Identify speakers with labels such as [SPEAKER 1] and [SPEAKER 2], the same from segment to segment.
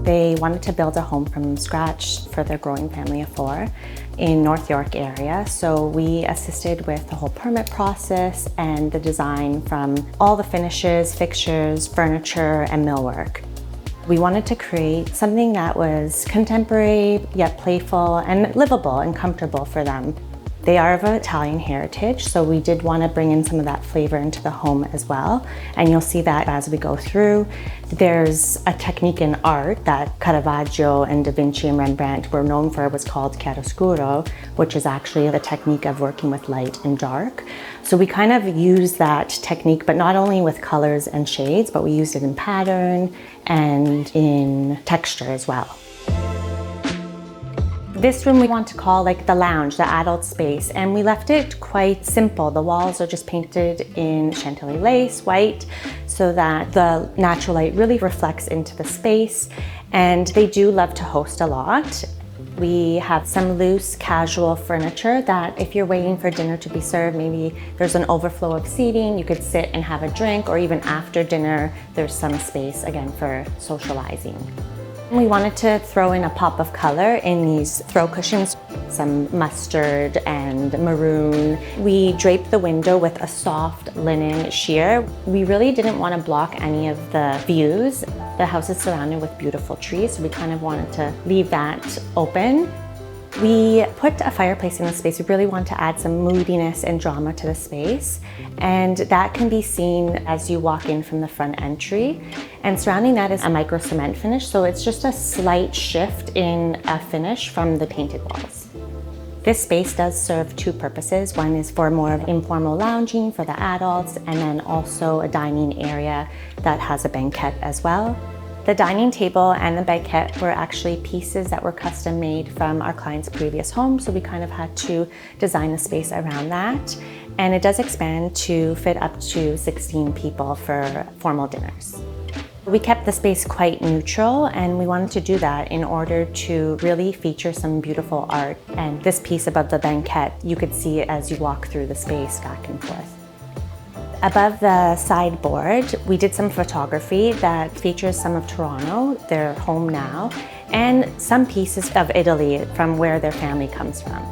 [SPEAKER 1] They wanted to build a home from scratch for their growing family of 4 in North York area. So we assisted with the whole permit process and the design from all the finishes, fixtures, furniture, and millwork. We wanted to create something that was contemporary, yet playful and livable and comfortable for them. They are of Italian heritage, so we did want to bring in some of that flavor into the home as well. And you'll see that as we go through. There's a technique in art that Caravaggio and Da Vinci and Rembrandt were known for, was called Chiaroscuro, which is actually the technique of working with light and dark. So we kind of use that technique, but not only with colors and shades, but we used it in pattern and in texture as well. This room we want to call like the lounge, the adult space, and we left it quite simple. The walls are just painted in Chantilly lace, white, so that the natural light really reflects into the space. And they do love to host a lot. We have some loose, casual furniture that if you're waiting for dinner to be served, maybe there's an overflow of seating, you could sit and have a drink, or even after dinner, there's some space again for socializing. We wanted to throw in a pop of color in these throw cushions, some mustard and maroon. We draped the window with a soft linen sheer. We really didn't want to block any of the views. The house is surrounded with beautiful trees, so we kind of wanted to leave that open. We put a fireplace in the space. We really want to add some moodiness and drama to the space. And that can be seen as you walk in from the front entry. And surrounding that is a micro cement finish. So it's just a slight shift in a finish from the painted walls. This space does serve 2 purposes. One is for more informal lounging for the adults, and then also a dining area that has a banquette as well. The dining table and the banquette were actually pieces that were custom made from our client's previous home, so we kind of had to design the space around that. And it does expand to fit up to 16 people for formal dinners. We kept the space quite neutral, and we wanted to do that in order to really feature some beautiful art. And this piece above the banquette, you could see it as you walk through the space back and forth. Above the sideboard, we did some photography that features some of Toronto, their home now, and some pieces of Italy from where their family comes from.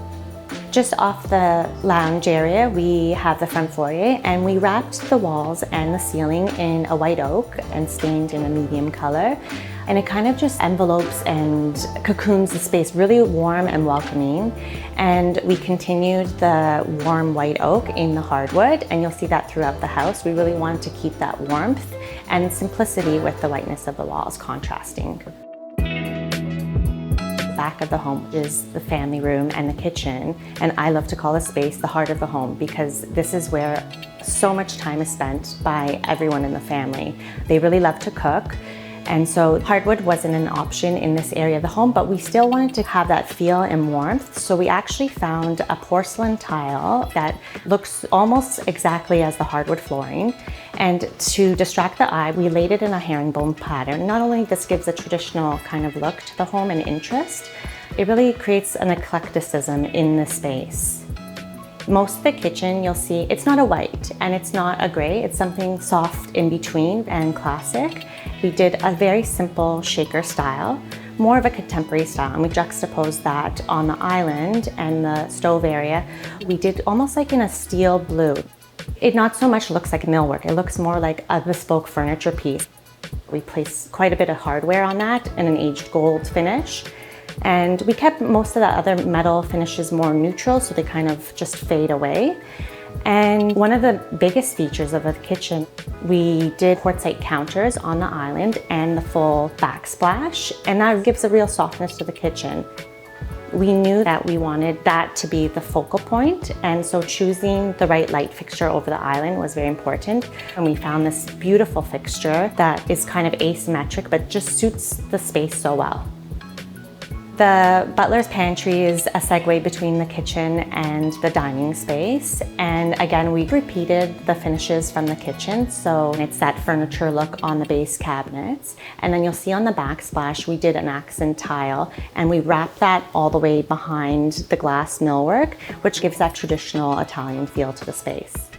[SPEAKER 1] Just off the lounge area, we have the front foyer, and we wrapped the walls and the ceiling in a white oak and stained in a medium color. And it kind of just envelopes and cocoons the space, really warm and welcoming. And we continued the warm white oak in the hardwood, and you'll see that throughout the house. We really wanted to keep that warmth and simplicity with the whiteness of the walls contrasting. The back of the home is the family room and the kitchen, and I love to call this space the heart of the home because this is where so much time is spent by everyone in the family. They really love to cook. And so hardwood wasn't an option in this area of the home, but we still wanted to have that feel and warmth. So we actually found a porcelain tile that looks almost exactly as the hardwood flooring. And to distract the eye, we laid it in a herringbone pattern. Not only this gives a traditional kind of look to the home and interest, it really creates an eclecticism in the space. Most of the kitchen, you'll see, it's not a white and it's not a gray, it's something soft in between and classic. We did a very simple shaker style, more of a contemporary style, and we juxtaposed that on the island and the stove area. We did almost like in a steel blue. It not so much looks like millwork, it looks more like a bespoke furniture piece. We placed quite a bit of hardware on that and an aged gold finish. And we kept most of the other metal finishes more neutral, so they kind of just fade away. And one of the biggest features of the kitchen, we did quartzite counters on the island and the full backsplash, and that gives a real softness to the kitchen. We knew that we wanted that to be the focal point, and so choosing the right light fixture over the island was very important. And we found this beautiful fixture that is kind of asymmetric, but just suits the space so well. The butler's pantry is a segue between the kitchen and the dining space. And again, we repeated the finishes from the kitchen. So it's that furniture look on the base cabinets. And then you'll see on the backsplash, we did an accent tile and we wrapped that all the way behind the glass millwork, which gives that traditional Italian feel to the space.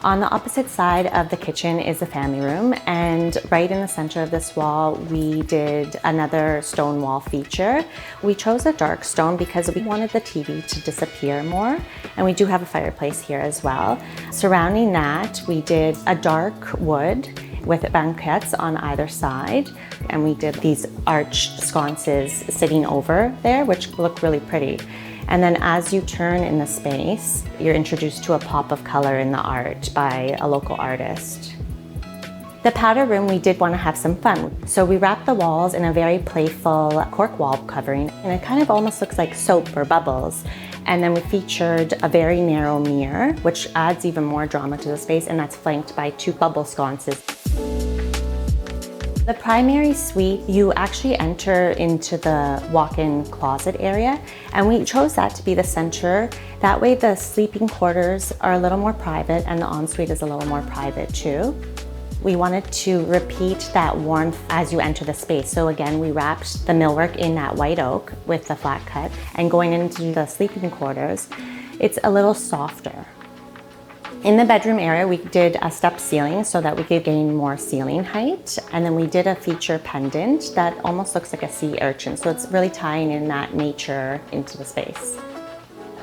[SPEAKER 1] On the opposite side of the kitchen is the family room, and right in the center of this wall, we did another stone wall feature. We chose a dark stone because we wanted the TV to disappear more, and we do have a fireplace here as well. Surrounding that, we did a dark wood with banquettes on either side, and we did these arched sconces sitting over there, which look really pretty. And then as you turn in the space, you're introduced to a pop of color in the art by a local artist. The powder room, we did want to have some fun. So we wrapped the walls in a very playful cork wall covering, and it kind of almost looks like soap or bubbles. And then we featured a very narrow mirror, which adds even more drama to the space, and that's flanked by 2 bubble sconces. The primary suite, you actually enter into the walk-in closet area, and we chose that to be the center. That way the sleeping quarters are a little more private and the ensuite is a little more private too. We wanted to repeat that warmth as you enter the space. So again, we wrapped the millwork in that white oak with the flat cut, and going into the sleeping quarters, it's a little softer. In the bedroom area, we did a step ceiling so that we could gain more ceiling height. And then we did a feature pendant that almost looks like a sea urchin. So it's really tying in that nature into the space.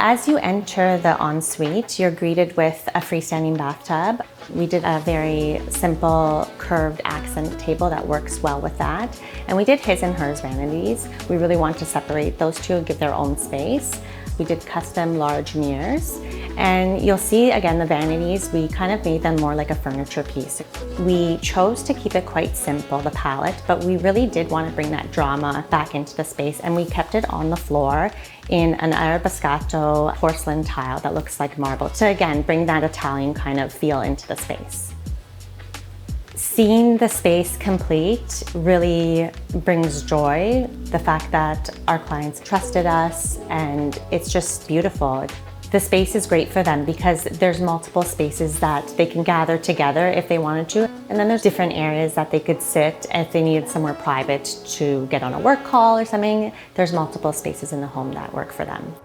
[SPEAKER 1] As you enter the ensuite, you're greeted with a freestanding bathtub. We did a very simple curved accent table that works well with that. And we did his and hers vanities. We really want to separate those two and give their own space. We did custom large mirrors. And you'll see again the vanities, we kind of made them more like a furniture piece. We chose to keep it quite simple, the palette, but we really did want to bring that drama back into the space, and we kept it on the floor in an arabescato porcelain tile that looks like marble to again bring that Italian kind of feel into the space. Seeing the space complete really brings joy. The fact that our clients trusted us, and it's just beautiful. The space is great for them because there's multiple spaces that they can gather together if they wanted to. And then there's different areas that they could sit if they needed somewhere private to get on a work call or something. There's multiple spaces in the home that work for them.